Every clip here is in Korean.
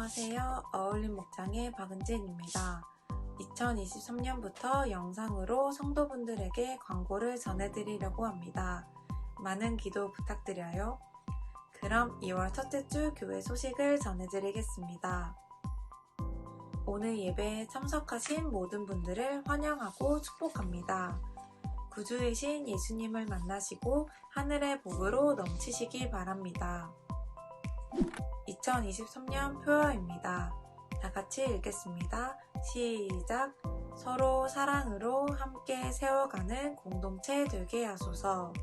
안녕하세요. 어울림 목장의 박은진입니다. 2023년부터 영상으로 성도분들에게 광고를 전해드리려고 합니다. 많은 기도 부탁드려요. 그럼 2월 첫째 주 교회 소식을 전해드리겠습니다. 오늘 예배에 참석하신 모든 분들을 환영하고 축복합니다. 구주이신 예수님을 만나시고 하늘의 복으로 넘치시기 바랍니다. 2023년 표어입니다. 다 같이 읽겠습니다. 시작! 서로 사랑으로 함께 세워가는 공동체 되게 하소서.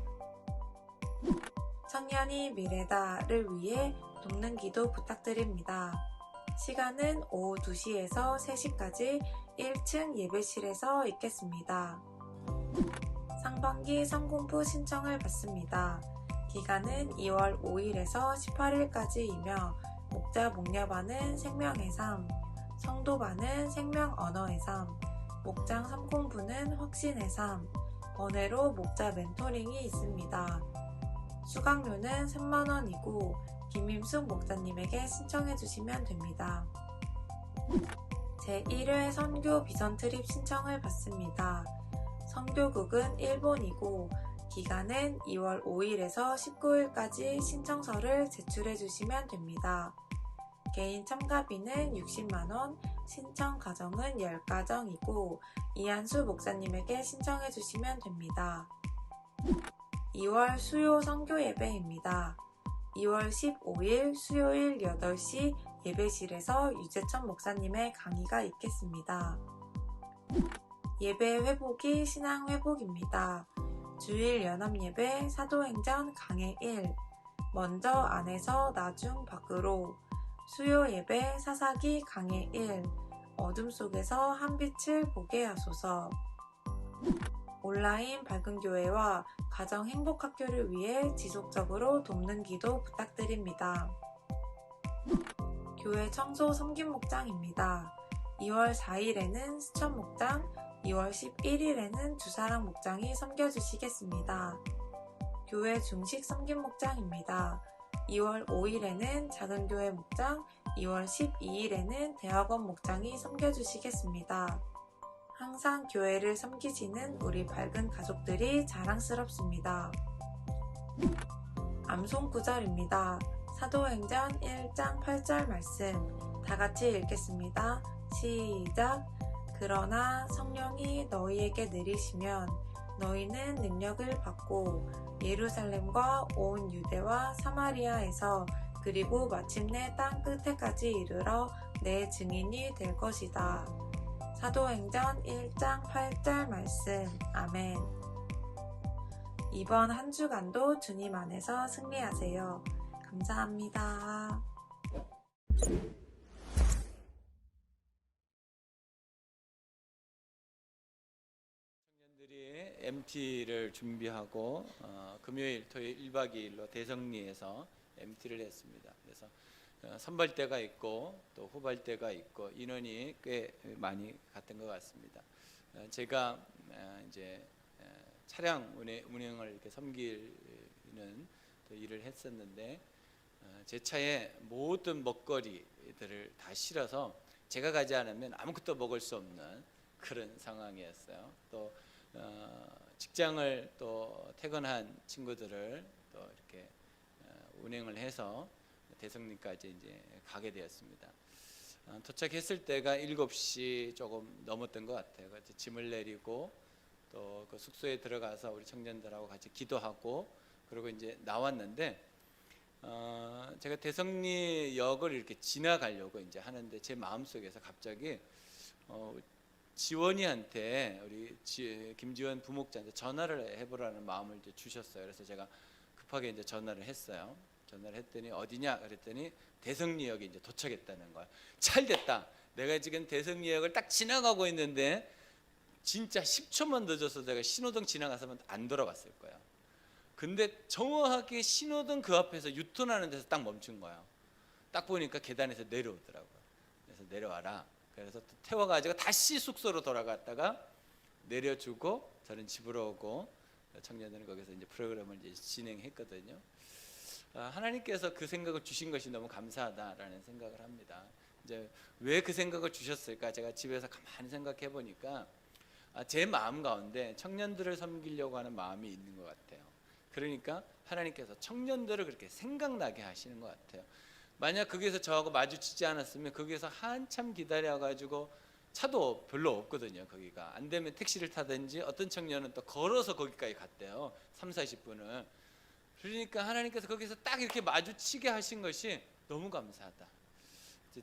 청년이 미래다를 위해 돕는 기도 부탁드립니다. 시간은 오후 2시에서 3시까지 1층 예배실에서 있겠습니다. 상반기 성공부 신청을 받습니다. 기간은 2월 5일에서 18일까지이며 목자 목녀반은 생명의 삶, 성도반은 생명 언어의 삶, 목장 3공부는 확신의 삶, 번외로 목자 멘토링이 있습니다. 수강료는 3만원이고 김임숙 목사님에게 신청해 주시면 됩니다. 제1회 선교 비전 트립 신청을 받습니다. 선교국은 일본이고 기간은 2월 5일에서 19일까지 신청서를 제출해 주시면 됩니다. 개인 참가비는 60만원, 신청 가정은 10가정이고 이한수 목사님에게 신청해 주시면 됩니다. 2월 수요 선교 예배입니다. 2월 15일 수요일 8시 예배실에서 유재천 목사님의 강의가 있겠습니다. 예배 회복이 신앙 회복입니다. 주일 연합예배 사도행전 강해 1 먼저 안에서 나중 밖으로 수요 예배 사사기 강해 1 어둠 속에서 한 빛을 보게 하소서. 온라인 밝은 교회와 가정 행복학교를 위해 지속적으로 돕는 기도 부탁드립니다. 교회 청소 섬김 목장입니다. 2월 4일에는 수천 목장, 2월 11일에는 주사랑 목장이 섬겨주시겠습니다. 교회 중식 섬김 목장입니다. 2월 5일에는 작은 교회 목장, 2월 12일에는 대학원 목장이 섬겨주시겠습니다. 항상 교회를 섬기시는 우리 밝은 가족들이 자랑스럽습니다. 암송 구절입니다. 사도행전 1장 8절 말씀 다 같이 읽겠습니다. 시작! 그러나 성령이 너희에게 내리시면 너희는 능력을 받고 예루살렘과 온 유대와 사마리아에서 그리고 마침내 땅 끝에까지 이르러 내 증인이 될 것이다. 사도행전 1장 8절 말씀 아멘. 이번 한 주간도 주님 안에서 승리하세요. 감사합니다. MT를 준비하고 금요일, 토요일 1박 2일로 대성리에서 MT를 했습니다. 그래서 선발대가 있고 또 후발대가 있고 인원이 꽤 많이 갔던 것 같습니다. 제가 이제 차량 운행을 이렇게 섬기는 일을 했었는데 제 차에 모든 먹거리들을 다 실어서 제가 가지 않으면 아무것도 먹을 수 없는 그런 상황이었어요. 또 직장을 또 퇴근한 친구들을 또 이렇게 운행을 해서 대성리까지 이제 가게 되었습니다. 도착했을 때가 7시 조금 넘었던 것 같아요. 그래서 짐을 내리고 또 그 숙소에 들어가서 우리 청년들하고 같이 기도하고 그리고 이제 나왔는데 제가 대성리역을 이렇게 지나가려고 이제 하는데 제 마음속에서 갑자기 지원이한테 우리 김지원 부목자한테 전화를 해보라는 마음을 이제 주셨어요. 그래서 제가 급하게 이제 전화를 했어요. 전화를 했더니 어디냐 그랬더니 대성리역에 이제 도착했다는 거야. 잘 됐다. 내가 지금 대성리역을 딱 지나가고 있는데 진짜 10초만 늦어서 내가 신호등 지나갔으면 안 돌아봤을 거야. 근데 정확하게 신호등 그 앞에서 유턴하는 데서 딱 멈춘 거야. 딱 보니까 계단에서 내려오더라고요. 그래서 내려와라. 그래서 또 태워가지고 다시 숙소로 돌아갔다가 내려주고 저는 집으로 오고 청년들은 거기서 이제 프로그램을 이제 진행했거든요. 하나님께서 그 생각을 주신 것이 너무 감사하다라는 생각을 합니다. 이제 왜 그 생각을 주셨을까? 제가 집에서 가만히 생각해 보니까 제 마음 가운데 청년들을 섬기려고 하는 마음이 있는 것 같아요. 그러니까 하나님께서 청년들을 그렇게 생각나게 하시는 것 같아요. 만약 거기서 저하고 마주치지 않았으면 거기서 한참 기다려가지고 차도 별로 없거든요. 거기가 안 되면 택시를 타든지 어떤 청년은 또 걸어서 거기까지 갔대요. 30-40분을. 그러니까 하나님께서 거기서 딱 이렇게 마주치게 하신 것이 너무 감사하다.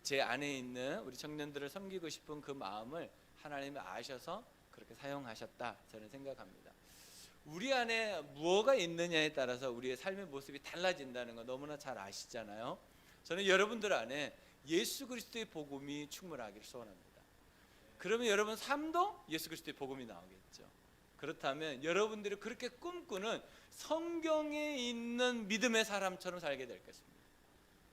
제 안에 있는 우리 청년들을 섬기고 싶은 그 마음을 하나님이 아셔서 그렇게 사용하셨다, 저는 생각합니다. 우리 안에 무엇가 있느냐에 따라서 우리의 삶의 모습이 달라진다는 거 너무나 잘 아시잖아요. 저는 여러분들 안에 예수 그리스도의 복음이 충만하기를 소원합니다. 그러면 여러분 삶도 예수 그리스도의 복음이 나오겠죠. 그렇다면 여러분들이 그렇게 꿈꾸는 성경에 있는 믿음의 사람처럼 살게 될 것입니다.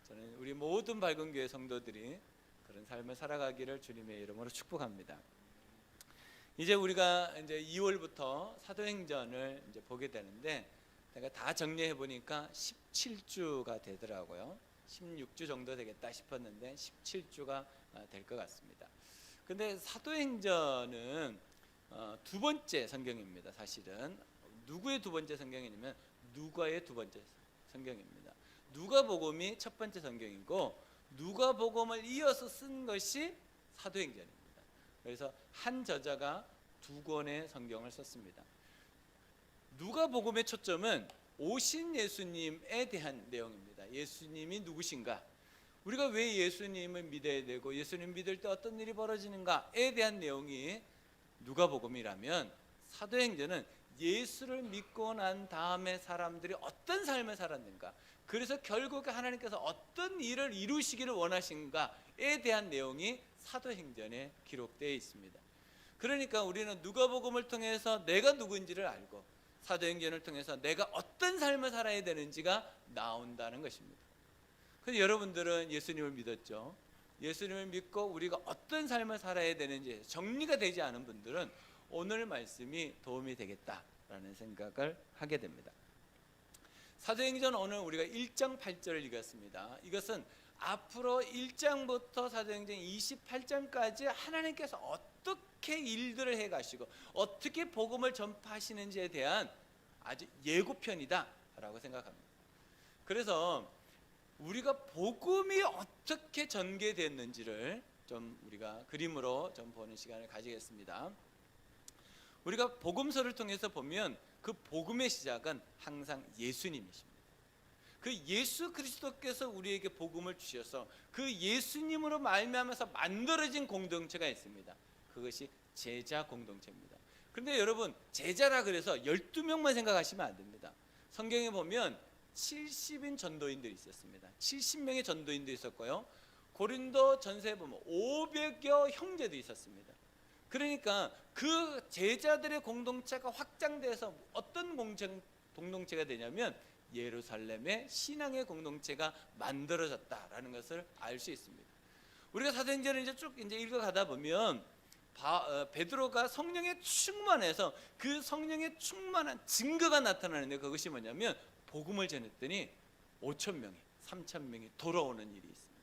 저는 우리 모든 밝은 교회 성도들이 그런 삶을 살아가기를 주님의 이름으로 축복합니다. 이제 우리가 이제 2월부터 사도행전을 이제 보게 되는데, 제가 다 정리해 보니까 17주가 되더라고요. 16주 정도 되겠다 싶었는데 17주가 될 것 같습니다. 근데 사도행전은 두 번째 성경입니다. 사실은 누구의 두 번째 성경이냐면 누가의 두 번째 성경입니다. 누가복음이 첫 번째 성경이고 누가복음을 이어서 쓴 것이 사도행전입니다. 그래서 한 저자가 두 권의 성경을 썼습니다. 누가복음의 초점은 오신 예수님에 대한 내용입니다. 예수님이 누구신가? 우리가 왜 예수님을 믿어야 되고 예수님 믿을 때 어떤 일이 벌어지는가에 대한 내용이 누가복음이라면, 사도행전은 예수를 믿고 난 다음에 사람들이 어떤 삶을 살았는가, 그래서 결국에 하나님께서 어떤 일을 이루시기를 원하신가에 대한 내용이 사도행전에 기록되어 있습니다. 그러니까 우리는 누가복음을 통해서 내가 누구인지를 알고 사도행전을 통해서 내가 어떤 삶을 살아야 되는지가 나온다는 것입니다. 그래서 여러분들은 예수님을 믿었죠. 예수님을 믿고 우리가 어떤 삶을 살아야 되는지 정리가 되지 않은 분들은 오늘 말씀이 도움이 되겠다라는 생각을 하게 됩니다. 사도행전 오늘 우리가 1장 8절을 읽었습니다. 이것은 앞으로 1장부터 사도행전 28장까지 하나님께서 어떻게 일들을 해가시고 어떻게 복음을 전파하시는지에 대한 아주 예고편이다라고 생각합니다. 그래서 우리가 복음이 어떻게 전개됐는지를 좀 우리가 그림으로 좀 보는 시간을 가지겠습니다. 우리가 복음서를 통해서 보면 그 복음의 시작은 항상 예수님이십니다. 그 예수 그리스도께서 우리에게 복음을 주셔서 그 예수님으로 말미암아서 만들어진 공동체가 있습니다. 그것이 제자 공동체입니다. 그런데 여러분, 제자라 그래서 12명만 생각하시면 안 됩니다. 성경에 보면 70인 전도인들이 있었습니다. 70명의 전도인도 있었고요. 고린도 전서에 보면 500여 형제도 있었습니다. 그러니까 그 제자들의 공동체가 확장돼서 어떤 공동체가 되냐면 예루살렘의 신앙의 공동체가 만들어졌다라는 것을 알 수 있습니다. 우리가 사도행전을 이제 쭉 읽어가다 보면 베드로가 성령에 충만해서 그 성령에 충만한 증거가 나타나는데, 그것이 뭐냐면 복음을 전했더니 5,000명이 3,000명이 돌아오는 일이 있습니다.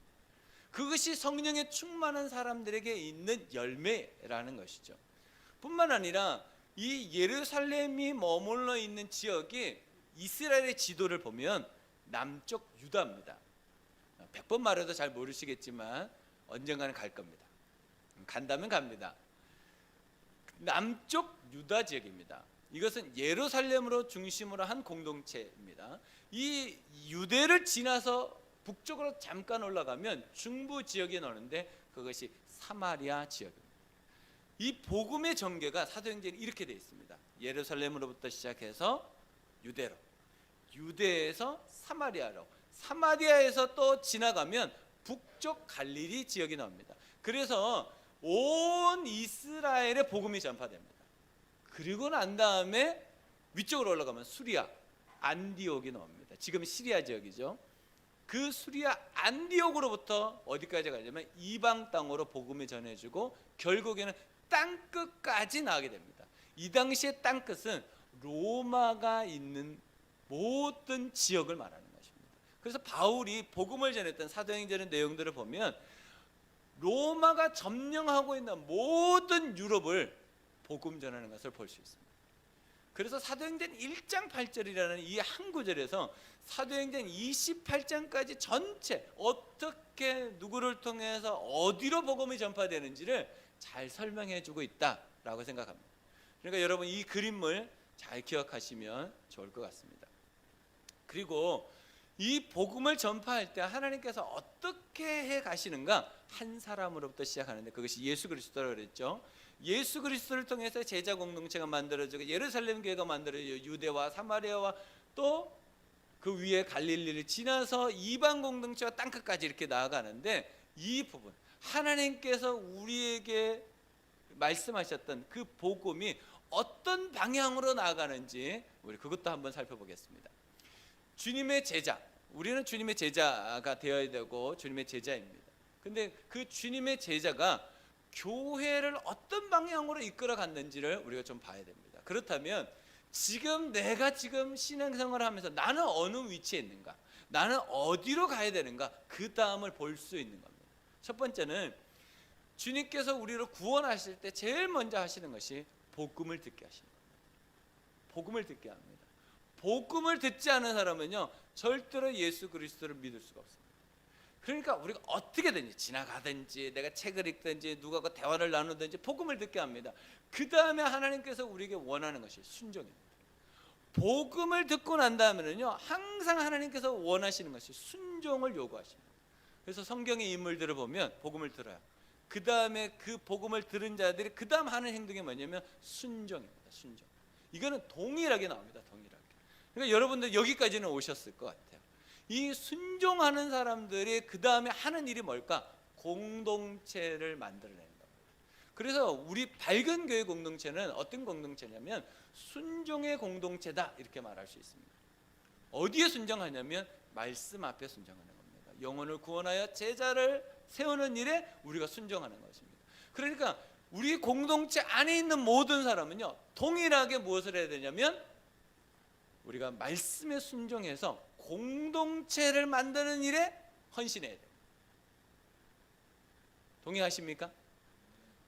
그것이 성령에 충만한 사람들에게 있는 열매라는 것이죠. 뿐만 아니라 이 예루살렘이 머물러 있는 지역이 이스라엘의 지도를 보면 남쪽 유다입니다. 100번 말해도 잘 모르시겠지만 언젠가는 갈 겁니다. 간다면 갑니다. 남쪽 유다 지역입니다. 이것은 예루살렘으로 중심으로 한 공동체입니다. 이 유대를 지나서 북쪽으로 잠깐 올라가면 중부 지역이 나오는데 그것이 사마리아 지역입니다. 이 복음의 전개가 사도행전에 이렇게 되어 있습니다. 예루살렘으로부터 시작해서 유대로, 유대에서 사마리아로, 사마리아에서 또 지나가면 북쪽 갈릴리 지역이 나옵니다. 그래서 온 이스라엘의 복음이 전파됩니다. 그리고 난 다음에 위쪽으로 올라가면 수리아, 안디옥이 나옵니다. 지금 시리아 지역이죠. 그 수리아 안디옥으로부터 어디까지 가냐면 이방 땅으로 복음을 전해주고 결국에는 땅끝까지 나가게 됩니다. 이 당시의 땅끝은 로마가 있는 모든 지역을 말하는 것입니다. 그래서 바울이 복음을 전했던 사도행전의 내용들을 보면 로마가 점령하고 있는 모든 유럽을 복음 전하는 것을 볼 수 있습니다. 그래서 사도행전 1장 8절이라는 이 한 구절에서 사도행전 28장까지 전체 어떻게 누구를 통해서 어디로 복음이 전파되는지를 잘 설명해 주고 있다라고 생각합니다. 그러니까 여러분 이 그림을 잘 기억하시면 좋을 것 같습니다. 그리고 이 복음을 전파할 때 하나님께서 어떻게 해 가시는가? 한 사람으로부터 시작하는데 그것이 예수 그리스도라고 그랬죠. 예수 그리스도를 통해서 제자 공동체가 만들어지고 예루살렘 교회가 만들어지고 유대와 사마리아와 또 그 위에 갈릴리를 지나서 이방 공동체와 땅끝까지 이렇게 나아가는데 이 부분 하나님께서 우리에게 말씀하셨던 그 복음이 어떤 방향으로 나아가는지 우리 그것도 한번 살펴보겠습니다. 주님의 제자, 우리는 주님의 제자가 되어야 되고 주님의 제자입니다. 근데 그 주님의 제자가 교회를 어떤 방향으로 이끌어 갔는지를 우리가 좀 봐야 됩니다. 그렇다면 지금 내가 지금 신앙생활을 하면서 나는 어느 위치에 있는가, 나는 어디로 가야 되는가, 그 다음을 볼 수 있는 겁니다. 첫 번째는 주님께서 우리를 구원하실 때 제일 먼저 하시는 것이 복음을 듣게 하시는 겁니다. 복음을 듣게 합니다. 복음을 듣지 않은 사람은요 절대로 예수 그리스도를 믿을 수가 없습니다. 그러니까 우리가 어떻게든지 지나가든지 내가 책을 읽든지 누가과 대화를 나누든지 복음을 듣게 합니다. 그 다음에 하나님께서 우리에게 원하는 것이 순종입니다. 복음을 듣고 난 다음에는요 항상 하나님께서 원하시는 것이 순종을 요구하십니다. 그래서 성경의 인물들을 보면 복음을 들어요. 그 다음에 그 복음을 들은 자들이 그 다음 하는 행동이 뭐냐면 순종입니다. 순종. 이거는 동일하게 나옵니다. 동일하게. 그러니까 여러분들 여기까지는 오셨을 것 같아요. 이 순종하는 사람들이 그 다음에 하는 일이 뭘까? 공동체를 만들어내는 겁니다. 그래서 우리 밝은 교회 공동체는 어떤 공동체냐면 순종의 공동체다 이렇게 말할 수 있습니다. 어디에 순종하냐면 말씀 앞에 순종하는 겁니다. 영혼을 구원하여 제자를 세우는 일에 우리가 순종하는 것입니다. 그러니까 우리 공동체 안에 있는 모든 사람은요 동일하게 무엇을 해야 되냐면 우리가 말씀에 순종해서 공동체를 만드는 일에 헌신해야 돼요. 동의하십니까?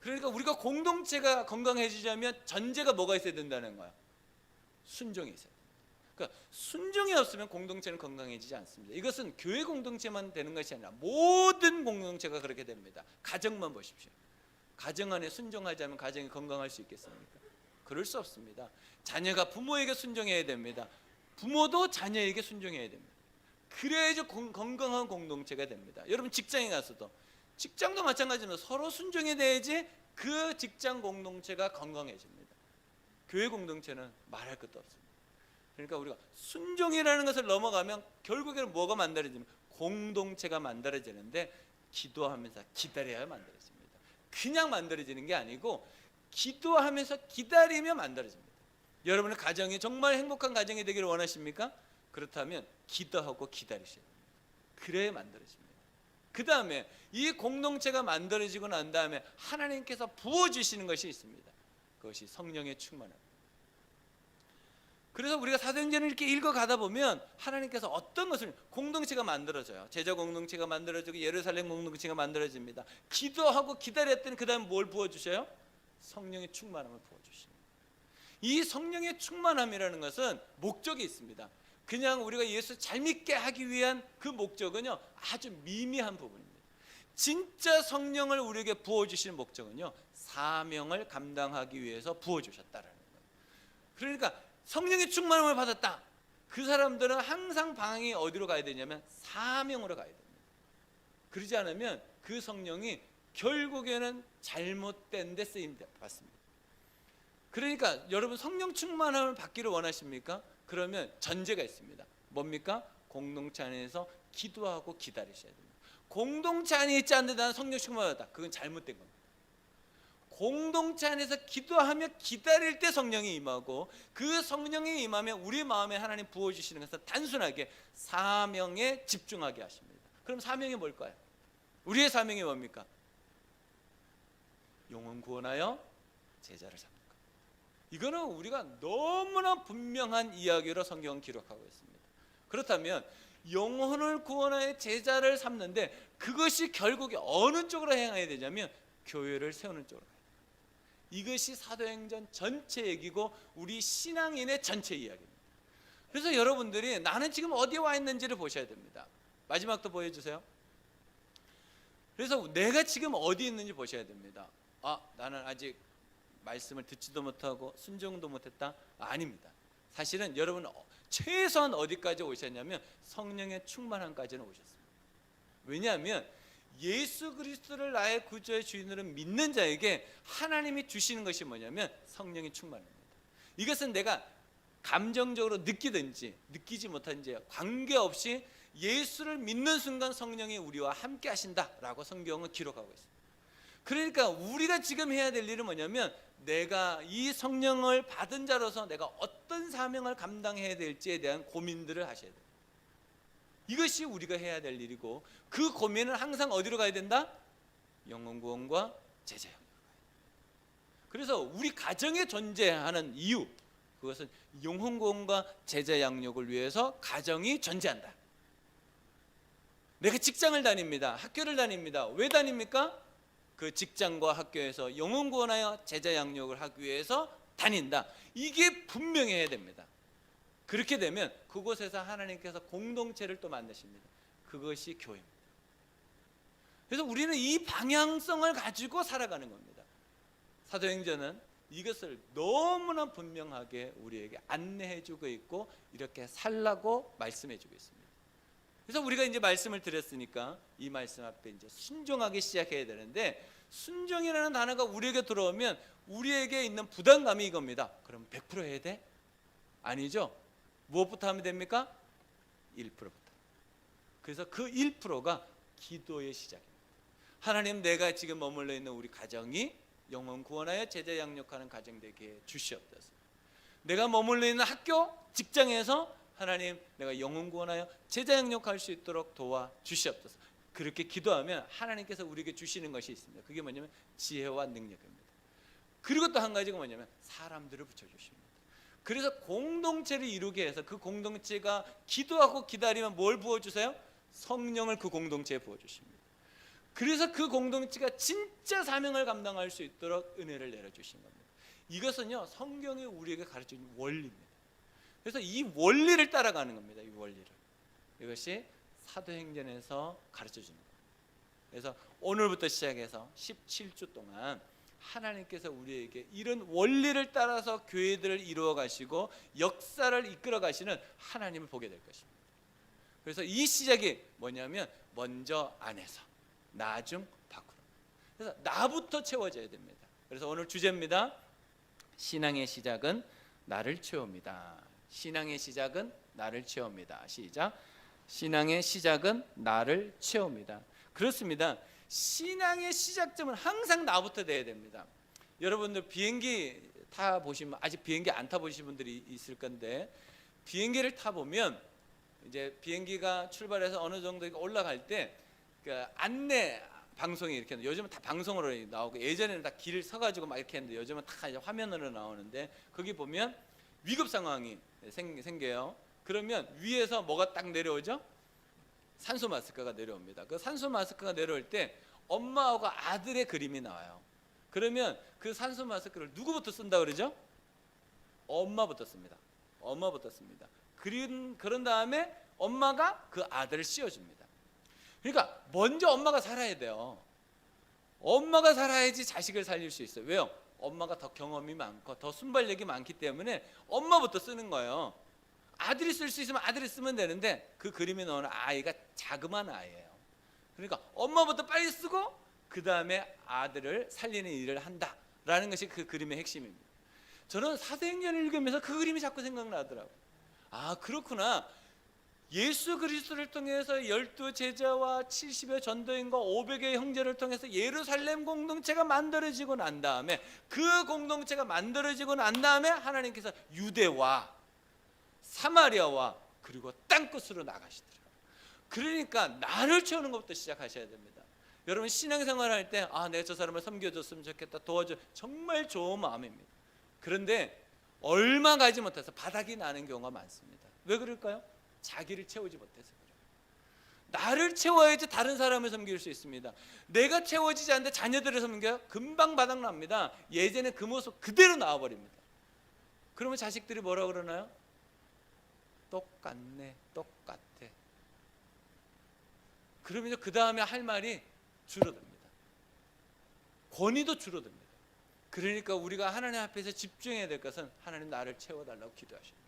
그러니까 우리가 공동체가 건강해지려면 전제가 뭐가 있어야 된다는 거야? 순종이 있어야 돼요. 그러니까 순종이 없으면 공동체는 건강해지지 않습니다. 이것은 교회 공동체만 되는 것이 아니라 모든 공동체가 그렇게 됩니다. 가정만 보십시오. 가정 안에 순종하지 않으면 가정이 건강할 수 있겠습니까? 그럴 수 없습니다. 자녀가 부모에게 순종해야 됩니다. 부모도 자녀에게 순종해야 됩니다. 그래야지 건강한 공동체가 됩니다. 여러분 직장에 가서도 직장도 마찬가지입니다. 서로 순종해 돼야지 그 직장 공동체가 건강해집니다. 교회 공동체는 말할 것도 없습니다. 그러니까 우리가 순종이라는 것을 넘어가면 결국에는 뭐가 만들어지면 공동체가 만들어지는데 기도하면서 기다려야 만들어집니다. 그냥 만들어지는 게 아니고 기도하면서 기다리며 만들어집니다. 여러분의 가정이 정말 행복한 가정이 되기를 원하십니까? 그렇다면 기도하고 기다리셔야 됩니다. 그래야 만들어집니다. 그 다음에 이 공동체가 만들어지고 난 다음에 하나님께서 부어주시는 것이 있습니다. 그것이 성령의 충만함입니다. 그래서 우리가 사도행전을 이렇게 읽어가다 보면 하나님께서 어떤 것을 공동체가 만들어져요. 제자 공동체가 만들어지고 예루살렘 공동체가 만들어집니다. 기도하고 기다렸더니 그 다음에 뭘 부어주셔요? 성령의 충만함을 부어주십니다. 이 성령의 충만함이라는 것은 목적이 있습니다. 그냥 우리가 예수 잘 믿게 하기 위한 그 목적은요 아주 미미한 부분입니다. 진짜 성령을 우리에게 부어주시는 목적은요 사명을 감당하기 위해서 부어주셨다라는 거예요. 그러니까 성령의 충만함을 받았다. 그 사람들은 항상 방향이 어디로 가야 되냐면 사명으로 가야 됩니다. 그러지 않으면 그 성령이 결국에는 잘못된 데 쓰임 받습니다. 그러니까 여러분 성령 충만함을 받기를 원하십니까? 그러면 전제가 있습니다. 뭡니까? 공동체 안에서 기도하고 기다리셔야 됩니다. 공동체 안에 있지 않는데 나는 성령 충만을 받았다. 그건 잘못된 겁니다. 공동체 안에서 기도하며 기다릴 때 성령이 임하고 그 성령이 임하면 우리 마음에 하나님 부어주시는 것은 단순하게 사명에 집중하게 하십니다. 그럼 사명이 뭘까요? 우리의 사명이 뭡니까? 영혼 구원하여 제자를 삼는 것. 이거는 우리가 너무나 분명한 이야기로 성경은 기록하고 있습니다. 그렇다면 영혼을 구원하여 제자를 삼는데 그것이 결국에 어느 쪽으로 향해야 되냐면 교회를 세우는 쪽으로 가요. 이것이 사도행전 전체 얘기고 우리 신앙인의 전체 이야기입니다. 그래서 여러분들이 나는 지금 어디에 와 있는지를 보셔야 됩니다. 마지막도 보여주세요. 그래서 내가 지금 어디 있는지 보셔야 됩니다. 나는 아직 말씀을 듣지도 못하고 순종도 못했다? 아닙니다. 사실은 여러분 최소한 어디까지 오셨냐면 성령의 충만함까지는 오셨습니다. 왜냐하면 예수 그리스도를 나의 구주의 주인으로 믿는 자에게 하나님이 주시는 것이 뭐냐면 성령의 충만합니다. 이것은 내가 감정적으로 느끼든지 느끼지 못하든지 관계없이 예수를 믿는 순간 성령이 우리와 함께 하신다라고 성경은 기록하고 있습니다. 그러니까 우리가 지금 해야 될 일은 뭐냐면 내가 이 성령을 받은 자로서 내가 어떤 사명을 감당해야 될지에 대한 고민들을 하셔야 돼요. 이것이 우리가 해야 될 일이고 그 고민은 항상 어디로 가야 된다? 영혼구원과 제자역. 그래서 우리 가정에 존재하는 이유, 그것은 영혼구원과 제자 양육을 위해서 가정이 존재한다. 내가 직장을 다닙니다. 학교를 다닙니다. 왜 다닙니까? 그 직장과 학교에서 영혼구원하여 제자 양육을 하기 위해서 다닌다. 이게 분명해야 됩니다. 그렇게 되면 그곳에서 하나님께서 공동체를 또 만드십니다. 그것이 교회입니다. 그래서 우리는 이 방향성을 가지고 살아가는 겁니다. 사도행전은 이것을 너무나 분명하게 우리에게 안내해주고 있고 이렇게 살라고 말씀해주고 있습니다. 그래서 우리가 이제 말씀을 드렸으니까 이 말씀 앞에 이제 순종하기 시작해야 되는데, 순종이라는 단어가 우리에게 들어오면 우리에게 있는 부담감이 이겁니다. 그럼 100% 해야 돼? 아니죠. 무엇부터 하면 됩니까? 1%부터. 그래서 그 1%가 기도의 시작입니다. 하나님, 내가 지금 머물러 있는 우리 가정이 영혼 구원하여 제자 양육하는 가정 되게 주시옵소서. 내가 머물러 있는 학교, 직장에서 하나님, 내가 영혼 구원하여 제자 양육할 수 있도록 도와 주시옵소서. 그렇게 기도하면 하나님께서 우리에게 주시는 것이 있습니다. 그게 뭐냐면 지혜와 능력입니다. 그리고 또 한 가지가 뭐냐면 사람들을 붙여주십니다. 그래서 공동체를 이루게 해서 그 공동체가 기도하고 기다리면 뭘 부어주세요? 성령을 그 공동체에 부어주십니다. 그래서 그 공동체가 진짜 사명을 감당할 수 있도록 은혜를 내려주신 겁니다. 이것은요, 성경이 우리에게 가르쳐준 원리입니다. 그래서 이 원리를 따라가는 겁니다. 이 원리를. 이것이 사도행전에서 가르쳐주는 겁니다. 그래서 오늘부터 시작해서 17주 동안 하나님께서 우리에게 이런 원리를 따라서 교회들을 이루어 가시고 역사를 이끌어 가시는 하나님을 보게 될 것입니다. 그래서 이 시작이 뭐냐면 먼저 안에서, 나중 밖으로. 그래서 나부터 채워져야 됩니다. 그래서 오늘 주제입니다. 신앙의 시작은 나를 채웁니다. 신앙의 시작은 나를 채웁니다. 시작. 신앙의 시작은 나를 채웁니다. 그렇습니다. 신앙의 시작점은 항상 나부터 돼야 됩니다. 여러분들 비행기 타 보시면, 아직 비행기 안 타보신 분들이 있을 건데, 비행기를 타 보면 이제 비행기가 출발해서 어느 정도 올라갈 때 그 안내 방송이 이렇게, 요즘은 다 방송으로 나오고 예전에는 다 길을 서가지고 막 이렇게 했는데 요즘은 다 이제 화면으로 나오는데, 거기 보면 위급 상황이 생겨요. 그러면 위에서 뭐가 딱 내려오죠? 산소 마스크가 내려옵니다. 그 산소 마스크가 내려올 때 엄마하고 아들의 그림이 나와요. 그러면 그 산소 마스크를 누구부터 쓴다 그러죠? 엄마부터 씁니다. 엄마부터 씁니다. 그런 다음에 엄마가 그 아들을 씌워줍니다. 그러니까 먼저 엄마가 살아야 돼요. 엄마가 살아야지 자식을 살릴 수 있어요. 왜요? 엄마가 더 경험이 많고 더 순발력이 많기 때문에 엄마부터 쓰는 거예요. 아들이 쓸 수 있으면 아들이 쓰면 되는데 그 그림에 나오는 아이가 자그마한 아이예요. 그러니까 엄마부터 빨리 쓰고 그 다음에 아들을 살리는 일을 한다라는 것이 그 그림의 핵심입니다. 저는 사도행전을 읽으면서 그 그림이 자꾸 생각나더라고요. 아, 그렇구나. 예수 그리스도를 통해서 12 제자와 70여 전도인과 500의 형제를 통해서 예루살렘 공동체가 만들어지고 난 다음에, 그 공동체가 만들어지고 난 다음에 하나님께서 유대와 사마리아와 그리고 땅끝으로 나가시더라고요. 그러니까 나를 채우는 것부터 시작하셔야 됩니다. 여러분 신앙생활 할 때 내가 저 사람을 섬겨줬으면 좋겠다, 도와줘, 정말 좋은 마음입니다. 그런데 얼마 가지 못해서 바닥이 나는 경우가 많습니다. 왜 그럴까요? 자기를 채우지 못해서 그래요. 나를 채워야지 다른 사람을 섬길 수 있습니다. 내가 채워지지 않는데 자녀들을 섬겨요? 금방 바닥납니다. 예전에 그 모습 그대로 나와버립니다. 그러면 자식들이 뭐라 그러나요? 똑같네, 똑같아. 그러면 그 다음에 할 말이 줄어듭니다. 권위도 줄어듭니다. 그러니까 우리가 하나님 앞에서 집중해야 될 것은 하나님 나를 채워달라고 기도하십니다.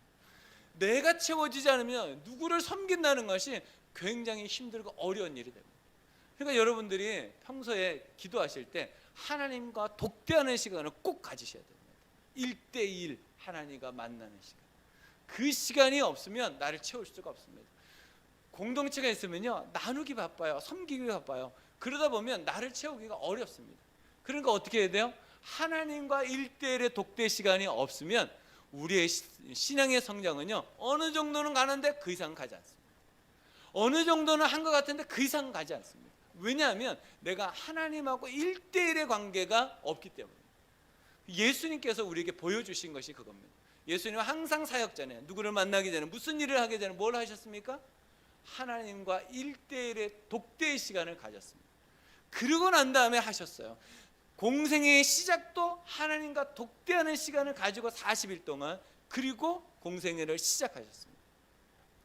내가 채워지지 않으면 누구를 섬긴다는 것이 굉장히 힘들고 어려운 일이 됩니다. 그러니까 여러분들이 평소에 기도하실 때 하나님과 독대하는 시간을 꼭 가지셔야 됩니다. 1대1 하나님과 만나는 시간. 그 시간이 없으면 나를 채울 수가 없습니다. 공동체가 있으면요, 나누기 바빠요, 섬기기 바빠요. 그러다 보면 나를 채우기가 어렵습니다. 그러니까 어떻게 해야 돼요? 하나님과 1대1의 독대 시간이 없으면 우리의 신앙의 성장은요, 어느 정도는 가는데 그 이상 가지 않습니다. 어느 정도는 한 것 같은데 그 이상 가지 않습니다. 왜냐하면 내가 하나님하고 1대1의 관계가 없기 때문입니다. 예수님께서 우리에게 보여주신 것이 그겁니다. 예수님은 항상 사역 전에, 누구를 만나기 전에, 무슨 일을 하기 전에 뭘 하셨습니까? 하나님과 1대1의 독대의 시간을 가졌습니다. 그러고 난 다음에 하셨어요. 공생의 시작도 하나님과 독대하는 시간을 가지고 40일 동안, 그리고 공생애를 시작하셨습니다.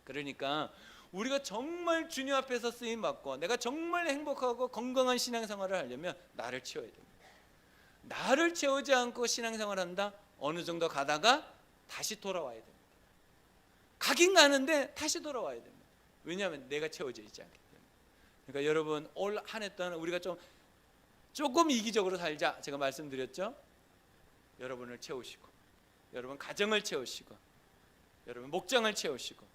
그러니까 우리가 정말 주님 앞에서 쓰임 받고 내가 정말 행복하고 건강한 신앙생활을 하려면 나를 채워야 됩니다. 나를 채우지 않고 신앙생활을 한다? 어느 정도 가다가 다시 돌아와야 됩니다. 가긴 가는데 다시 돌아와야 됩니다. 왜냐하면 내가 채워져 있지 않기 때문에. 그러니까 여러분, 올 한 해 동안 우리가 조금 이기적으로 살자, 제가 말씀드렸죠. 여러분을 채우시고, 여러분 가정을 채우시고, 여러분 목장을 채우시고,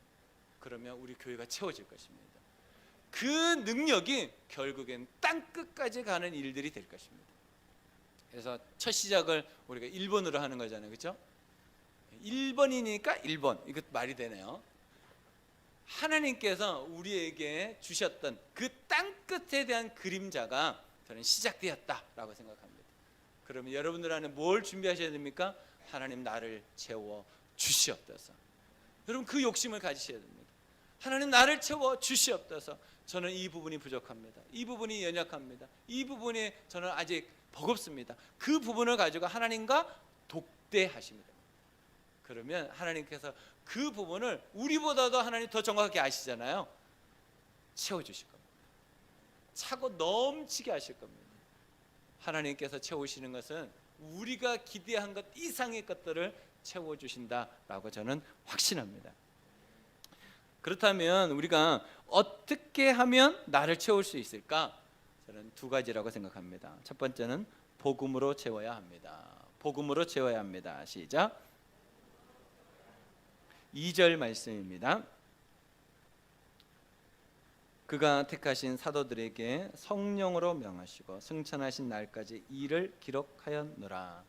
그러면 우리 교회가 채워질 것입니다. 그 능력이 결국엔 땅끝까지 가는 일들이 될 것입니다. 그래서 첫 시작을 우리가 1번으로 하는 거잖아요, 그렇죠? 1번이니까 1번, 이거 말이 되네요. 하나님께서 우리에게 주셨던 그 땅끝에 대한 그림자가 저는 시작되었다라고 생각합니다. 그러면 여러분들 안에 뭘 준비하셔야 됩니까? 하나님 나를 채워 주시옵소서. 여러분 그 욕심을 가지셔야 됩니다. 하나님 나를 채워 주시옵소서. 저는 이 부분이 부족합니다. 이 부분이 연약합니다. 이 부분이 저는 아직 버겁습니다. 그 부분을 가지고 하나님과 독대하십니다. 그러면 하나님께서 그 부분을 우리보다도 하나님 더 정확하게 아시잖아요. 채워주실 겁니다. 차고 넘치게 하실 겁니다. 하나님께서 채우시는 것은 우리가 기대한 것 이상의 것들을 채워주신다라고 저는 확신합니다. 그렇다면 우리가 어떻게 하면 나를 채울 수 있을까? 저는 두 가지라고 생각합니다. 첫 번째는 복음으로 채워야 합니다. 복음으로 채워야 합니다. 시작. 2절 말씀입니다. 그가 택하신 사도들에게 성령으로 명하시고 승천하신 날까지 이를 기록하였노라.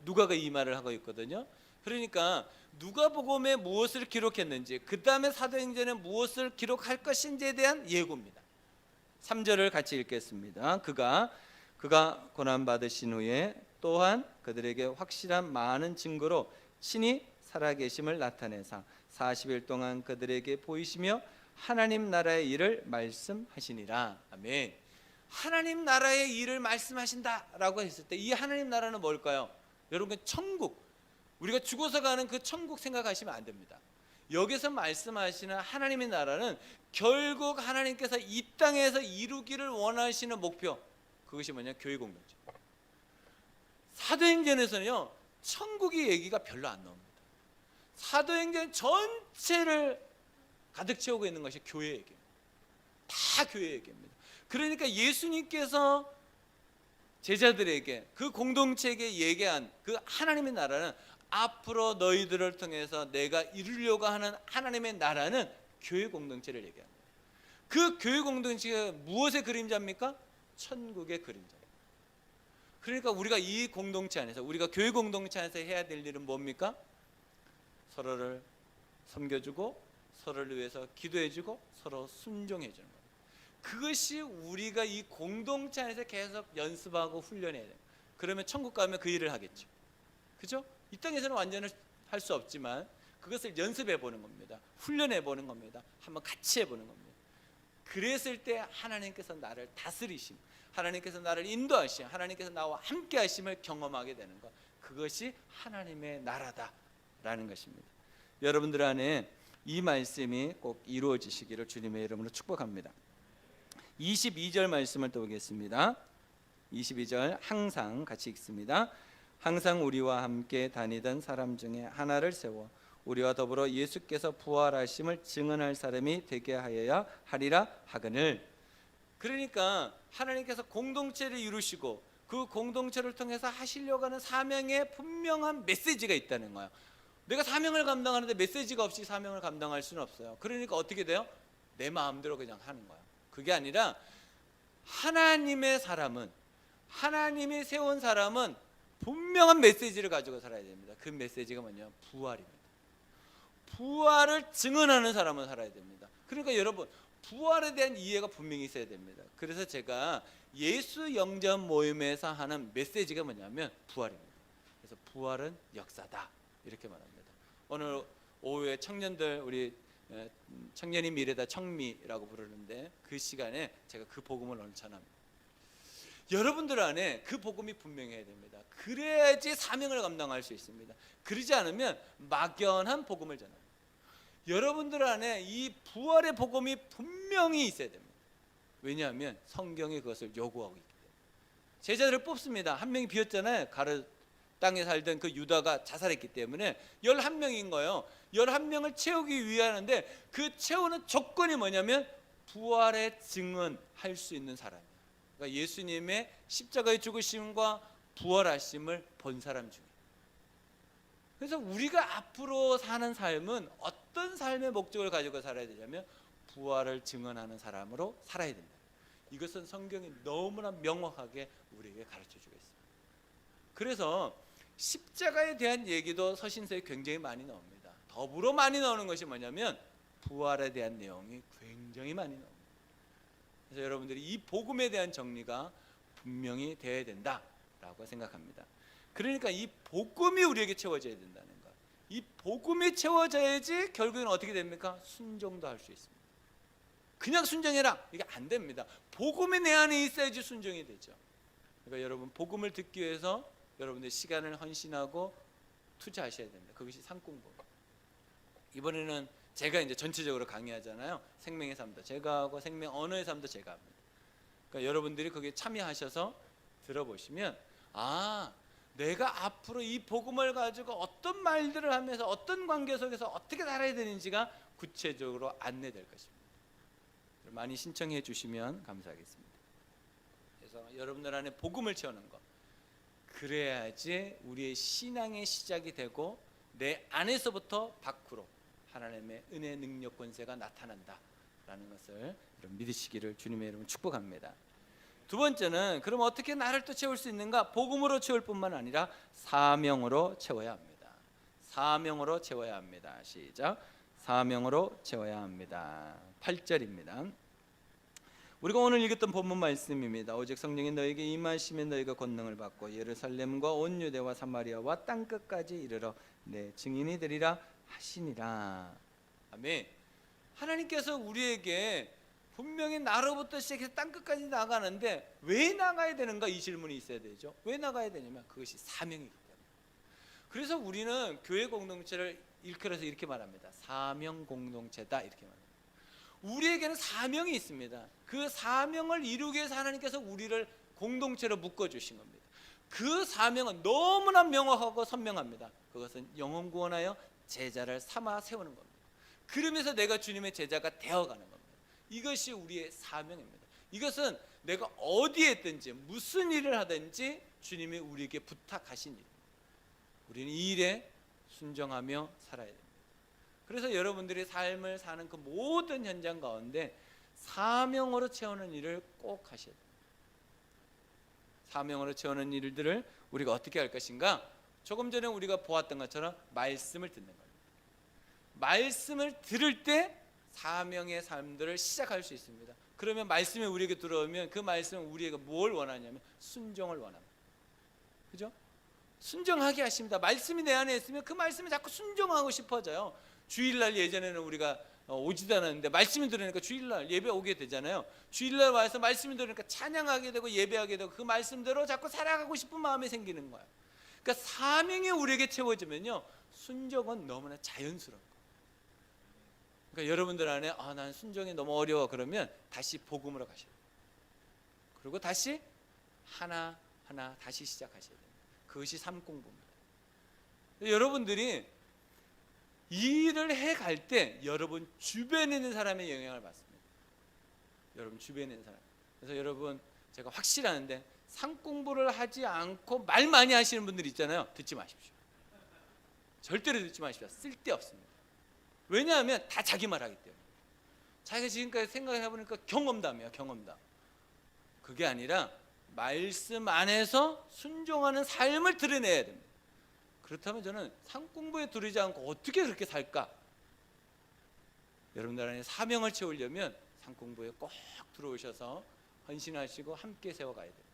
누가가 이 말을 하고 있거든요. 그러니까 누가복음에 무엇을 기록했는지, 그 다음에 사도행전에 무엇을 기록할 것인지에 대한 예고입니다. 3절을 같이 읽겠습니다. 그가 고난 받으신 후에 또한 그들에게 확실한 많은 증거로 친히 살아계심을 나타내사 40일 동안 그들에게 보이시며 하나님 나라의 일을 말씀하시니라. 아멘. 하나님 나라의 일을 말씀하신다라고 했을 때 이 하나님 나라는 뭘까요? 여러분, 천국, 우리가 죽어서 가는 그 천국 생각하시면 안 됩니다. 여기서 말씀하시는 하나님의 나라는 결국 하나님께서 이 땅에서 이루기를 원하시는 목표, 그것이 뭐냐? 교회 공동체. 사도행전에서는요, 천국의 얘기가 별로 안 나옵니다. 사도행전 전체를 가득 채우고 있는 것이 교회 얘기입니다. 다 교회 얘기입니다. 그러니까 예수님께서 제자들에게, 그 공동체에게 얘기한 그 하나님의 나라는, 앞으로 너희들을 통해서 내가 이루려고 하는 하나님의 나라는 교회 공동체를 얘기합니다. 그 교회 공동체가 무엇의 그림자입니까? 천국의 그림자입니다. 그러니까 우리가 이 공동체 안에서, 우리가 교회 공동체 안에서 해야 될 일은 뭡니까? 서로를 섬겨주고, 서로를 위해서 기도해주고, 서로 순종해주는 겁니다. 그것이 우리가 이 공동체 안에서 계속 연습하고 훈련해야 돼요. 그러면 천국 가면 그 일을 하겠죠. 그죠? 이 땅에서는 완전히 할 수 없지만 그것을 연습해 보는 겁니다. 훈련해 보는 겁니다. 한번 같이 해보는 겁니다. 그랬을 때 하나님께서 나를 다스리심, 하나님께서 나를 인도하심, 하나님께서 나와 함께 하심을 경험하게 되는 것, 그것이 하나님의 나라다라는 것입니다. 여러분들 안에 이 말씀이 꼭 이루어지시기를 주님의 이름으로 축복합니다. 22절 말씀을 또 보겠습니다. 22절 항상 같이 읽습니다. 항상 우리와 함께 다니던 사람 중에 하나를 세워 우리와 더불어 예수께서 부활하심을 증언할 사람이 되게 하여야 하리라 하거늘. 그러니까 하나님께서 공동체를 이루시고 그 공동체를 통해서 하시려고 하는 사명에 분명한 메시지가 있다는 거예요. 내가 사명을 감당하는데 메시지가 없이 사명을 감당할 수는 없어요. 그러니까 어떻게 돼요? 내 마음대로 그냥 하는 거예요. 그게 아니라 하나님의 사람은, 하나님이 세운 사람은 분명한 메시지를 가지고 살아야 됩니다. 그 메시지가 뭐냐? 부활입니다. 부활을 증언하는 사람은 살아야 됩니다. 그러니까 여러분, 부활에 대한 이해가 분명히 있어야 됩니다. 그래서 제가 예수 영접 모임에서 하는 메시지가 뭐냐면 부활입니다. 그래서 부활은 역사다, 이렇게 말합니다. 오늘 오후에 청년들, 우리 청년이 미래다 청미라고 부르는데 그 시간에 제가 그 복음을 오늘 전합니다. 여러분들 안에 그 복음이 분명해야 됩니다. 그래야지 사명을 감당할 수 있습니다. 그러지 않으면 막연한 복음을 전합니다. 여러분들 안에 이 부활의 복음이 분명히 있어야 됩니다. 왜냐하면 성경이 그것을 요구하고 있기 때문에. 제자들을 뽑습니다. 한 명이 비었잖아요. 가르 땅에 살던 그 유다가 자살했기 때문에 11명인 거예요. 11명을 채우기 위하는데 그 채우는 조건이 뭐냐면 부활의 증언할 수 있는 사람이에요. 그러니까 예수님의 십자가의 죽으심과 부활하심을 본 사람 중에. 그래서 우리가 앞으로 사는 삶은 어떤 삶의 목적을 가지고 살아야 되냐면 부활을 증언하는 사람으로 살아야 된다. 이것은 성경이 너무나 명확하게 우리에게 가르쳐주고 있습니다. 그래서 십자가에 대한 얘기도 서신서에 굉장히 많이 나옵니다. 더불어 많이 나오는 것이 뭐냐면 부활에 대한 내용이 굉장히 많이 나옵니다. 그래서 여러분들이 이 복음에 대한 정리가 분명히 되어야 된다라고 생각합니다. 그러니까 이 복음이 우리에게 채워져야 된다는 것. 이 복음이 채워져야지 결국은 어떻게 됩니까? 순종도 할 수 있습니다. 그냥 순종해라, 이게 안 됩니다. 복음이 내 안에 있어야지 순종이 되죠. 그러니까 여러분, 복음을 듣기 위해서 여러분들 시간을 헌신하고 투자하셔야 됩니다. 그것이 상공복. 이번에는 제가 이제 전체적으로 강의하잖아요. 생명의 삶도 제가 하고 생명 언어의 삶도 제가 합니다. 그러니까 여러분들이 거기에 참여하셔서 들어보시면, 아, 내가 앞으로 이 복음을 가지고 어떤 말들을 하면서 어떤 관계 속에서 어떻게 살아야 되는지가 구체적으로 안내될 것입니다. 많이 신청해 주시면 감사하겠습니다. 그래서 여러분들 안에 복음을 채우는 것, 그래야지 우리의 신앙의 시작이 되고 내 안에서부터 밖으로 하나님의 은혜, 능력, 권세가 나타난다라는 것을 여러분 믿으시기를 주님의 이름으로 축복합니다. 두 번째는 그럼 어떻게 나를 또 채울 수 있는가? 복음으로 채울 뿐만 아니라 사명으로 채워야 합니다. 사명으로 채워야 합니다. 시작. 사명으로 채워야 합니다. 8절입니다. 우리가 오늘 읽었던 본문 말씀입니다. 오직 성령이 너에게 임하시면 너희가 권능을 받고 예루살렘과 온 유대와 사마리아와 땅끝까지 이르러 내 증인이 되리라 하시니라. 아멘. 하나님께서 우리에게 분명히 나로부터 시작해서 땅끝까지 나가는데 왜 나가야 되는가? 이 질문이 있어야 되죠. 왜 나가야 되냐면 그것이 사명이기 때문에. 그래서 우리는 교회 공동체를 일컬어서 이렇게 말합니다. 사명 공동체다, 이렇게 말합니다. 우리에게는 사명이 있습니다. 그 사명을 이루기 위해서 하나님께서 우리를 공동체로 묶어주신 겁니다. 그 사명은 너무나 명확하고 선명합니다. 그것은 영혼 구원하여 제자를 삼아 세우는 겁니다. 그러면서 내가 주님의 제자가 되어가는 겁니다. 이것이 우리의 사명입니다. 이것은 내가 어디에 있든지 무슨 일을 하든지 주님이 우리에게 부탁하신 일입니다. 우리는 이 일에 순종하며 살아야 됩니다. 그래서 여러분들이 삶을 사는 그 모든 현장 가운데 사명으로 채우는 일을 꼭 하셔야 됩니다. 사명으로 채우는 일들을 우리가 어떻게 할 것인가? 조금 전에 우리가 보았던 것처럼 말씀을 듣는 겁니다. 말씀을 들을 때 사명의 삶들을 시작할 수 있습니다. 그러면 말씀이 우리에게 들어오면 그 말씀은 우리에게 뭘 원하냐면 순종을 원합니다. 그죠? 순종하게 하십니다. 말씀이 내 안에 있으면 그 말씀에 자꾸 순종하고 싶어져요. 주일날 예전에는 우리가 오지도 않았는데 말씀이 들으니까 주일날 예배 오게 되잖아요. 주일날 와서 말씀이 들으니까 찬양하게 되고 예배하게 되고 그 말씀대로 자꾸 살아가고 싶은 마음이 생기는 거예요. 그러니까 사명이 우리에게 채워지면요, 순종은 너무나 자연스러운 거예요. 그러니까 여러분들 안에 난 순종이 너무 어려워 그러면 다시 복음으로 가셔야 돼요. 그리고 다시 하나하나 다시 시작하셔야 돼요. 그것이 삶 공부입니다. 여러분들이 이 일을 해갈 때 여러분 주변에 있는 사람의 영향을 받습니다. 여러분 주변에 있는 사람. 그래서 여러분 제가 확실하는데 상 공부를 하지 않고 말 많이 하시는 분들 있잖아요. 듣지 마십시오. 절대로 듣지 마십시오. 쓸데없습니다. 왜냐하면 다 자기 말 하기 때문에. 자기가 지금까지 생각해 보니까 경험담이에요. 경험담. 그게 아니라 말씀 안에서 순종하는 삶을 드러내야 됩니다. 그렇다면 저는 상 공부에 두르지 않고 어떻게 그렇게 살까? 여러분들 안에 사명을 채우려면 상 공부에 꼭 들어오셔서 헌신하시고 함께 세워가야 돼요.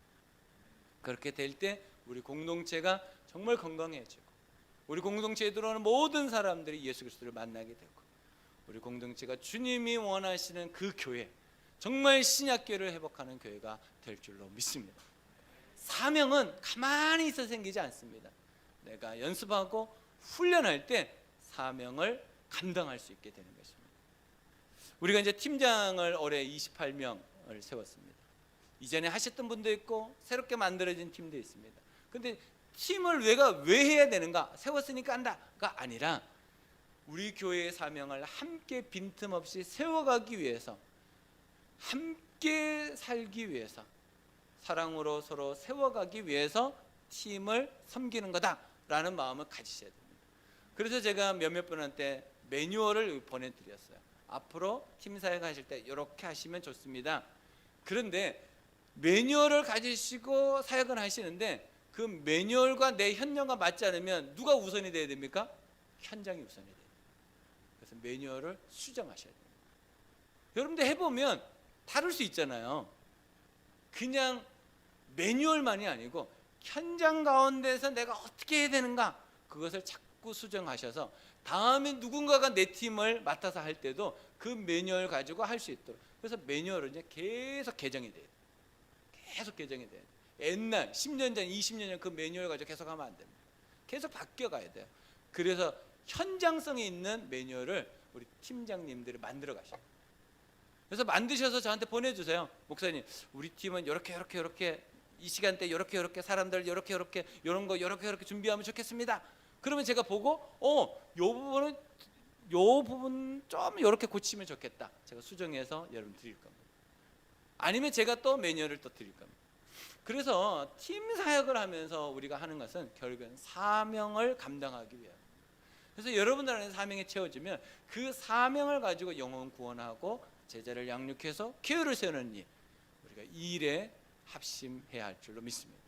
그렇게 될 때 우리 공동체가 정말 건강해지고 우리 공동체에 들어오는 모든 사람들이 예수 그리스도를 만나게 되고 우리 공동체가 주님이 원하시는 그 교회, 정말 신약교회를 회복하는 교회가 될 줄로 믿습니다. 사명은 가만히 있어 생기지 않습니다. 내가 연습하고 훈련할 때 사명을 감당할 수 있게 되는 것입니다. 우리가 이제 팀장을 올해 28명을 세웠습니다. 이전에 하셨던 분도 있고 새롭게 만들어진 팀도 있습니다. 근데 팀을 왜 해야 되는가? 세웠으니까 한다가 아니라 우리 교회의 사명을 함께 빈틈없이 세워가기 위해서, 함께 살기 위해서, 사랑으로 서로 세워가기 위해서 팀을 섬기는 거다라는 마음을 가지셔야 됩니다. 그래서 제가 몇몇 분한테 매뉴얼을 보내드렸어요. 앞으로 팀 사역 하실 때 이렇게 하시면 좋습니다. 그런데 매뉴얼을 가지시고 사역을 하시는데 그 매뉴얼과 내 현장과 맞지 않으면 누가 우선이 돼야 됩니까? 현장이 우선이 돼요. 그래서 매뉴얼을 수정하셔야 돼요. 여러분들 해보면 다를 수 있잖아요. 그냥 매뉴얼만이 아니고 현장 가운데서 내가 어떻게 해야 되는가, 그것을 자꾸 수정하셔서 다음에 누군가가 내 팀을 맡아서 할 때도 그 매뉴얼 가지고 할 수 있도록. 그래서 매뉴얼은 이제 계속 개정이 돼요. 계속 개정이 돼요. 옛날 10년 전, 20년 전 그 매뉴얼 가지고 계속 하면 안 됩니다. 계속 바뀌어가야 돼요. 그래서 현장성이 있는 매뉴얼을 우리 팀장님들이 만들어 가셔요. 그래서 만드셔서 저한테 보내주세요. 목사님, 우리 팀은 이렇게 이 시간대 이렇게 사람들 이렇게 이런 거 이렇게 준비하면 좋겠습니다. 그러면 제가 보고 요 부분 좀 이렇게 고치면 좋겠다. 제가 수정해서 여러분 드릴 겁니다. 아니면 제가 또 매뉴얼을 또 드릴 겁니다. 그래서 팀 사역을 하면서 우리가 하는 것은 결국은 사명을 감당하기 위해. 그래서 여러분들 안에 사명이 채워지면 그 사명을 가지고 영혼 구원하고 제자를 양육해서 교회를 세우는 일, 우리가 이 일에 합심해야 할 줄로 믿습니다.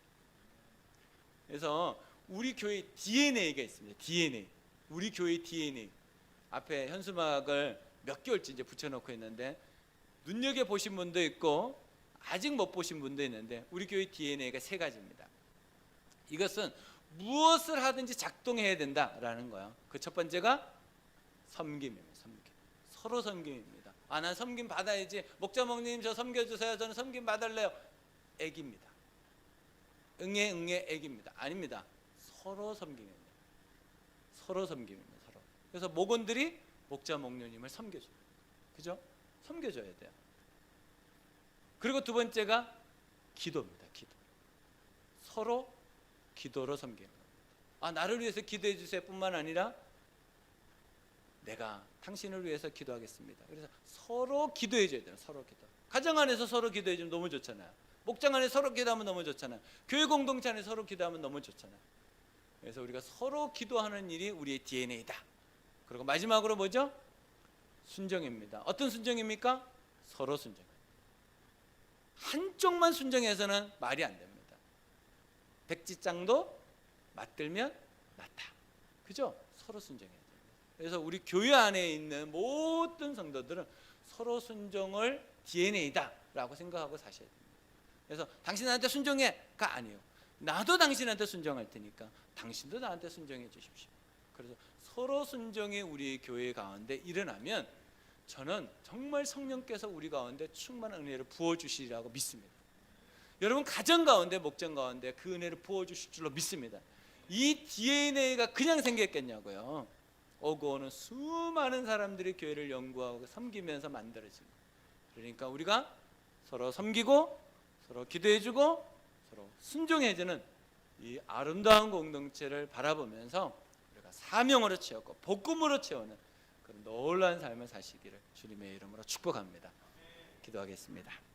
그래서 우리 교회 DNA가 있습니다. DNA. 우리 교회 DNA. 앞에 현수막을 몇 개월째 이제 붙여놓고 있는데 눈여겨 보신 분도 있고 아직 못 보신 분도 있는데 우리 교회 DNA가 세 가지입니다. 이것은 무엇을 하든지 작동해야 된다라는 거예요. 그 첫 번째가 섬김입니다. 섬김. 서로 섬김입니다. 난 섬김 받아야지. 목자목님 저 섬겨주세요. 저는 섬김 받을래요. 애기입니다. 응애 애기입니다. 아닙니다. 서로 섬김입니다. 서로 섬김입니다. 서로. 그래서 목원들이 목자목녀님을 섬겨줘요. 그죠? 섬겨줘야 돼요. 그리고 두 번째가 기도입니다. 기도. 서로 기도로 섬기는 겁니다. 나를 위해서 기도해 주세요 뿐만 아니라 내가 당신을 위해서 기도하겠습니다. 그래서 서로 기도해 줘야 돼요. 서로 기도. 가정 안에서 서로 기도해 주면 너무 좋잖아요. 목장 안에 서로 기도하면 너무 좋잖아요. 교회 공동체 안에 서로 기도하면 너무 좋잖아요. 그래서 우리가 서로 기도하는 일이 우리의 DNA다. 그리고 마지막으로 뭐죠? 순종입니다. 어떤 순종입니까? 서로 순종. 한쪽만 순종해서는 말이 안 됩니다. 백지장도 맞들면 맞다. 그죠? 서로 순종해야 됩니다. 그래서 우리 교회 안에 있는 모든 성도들은 서로 순종을 DNA다라고 생각하고 사셔야 됩니다. 그래서 당신한테 순종해가 아니에요. 나도 당신한테 순종할 테니까 당신도 나한테 순종해 주십시오. 그래서 서로 순종이 우리 교회 가운데 일어나면 저는 정말 성령께서 우리 가운데 충만한 은혜를 부어주시리라고 믿습니다. 여러분 가정 가운데 목장 가운데 그 은혜를 부어주실 줄로 믿습니다. 이 DNA가 그냥 생겼겠냐고요. 오고 오는 수많은 사람들이 교회를 연구하고 섬기면서 만들어진 거예요. 그러니까 우리가 서로 섬기고 서로 기도해주고 서로 순종해주는 이 아름다운 공동체를 바라보면서 우리가 사명으로 채웠고 복음으로 채우는 그런 놀라운 삶을 사시기를 주님의 이름으로 축복합니다. 기도하겠습니다.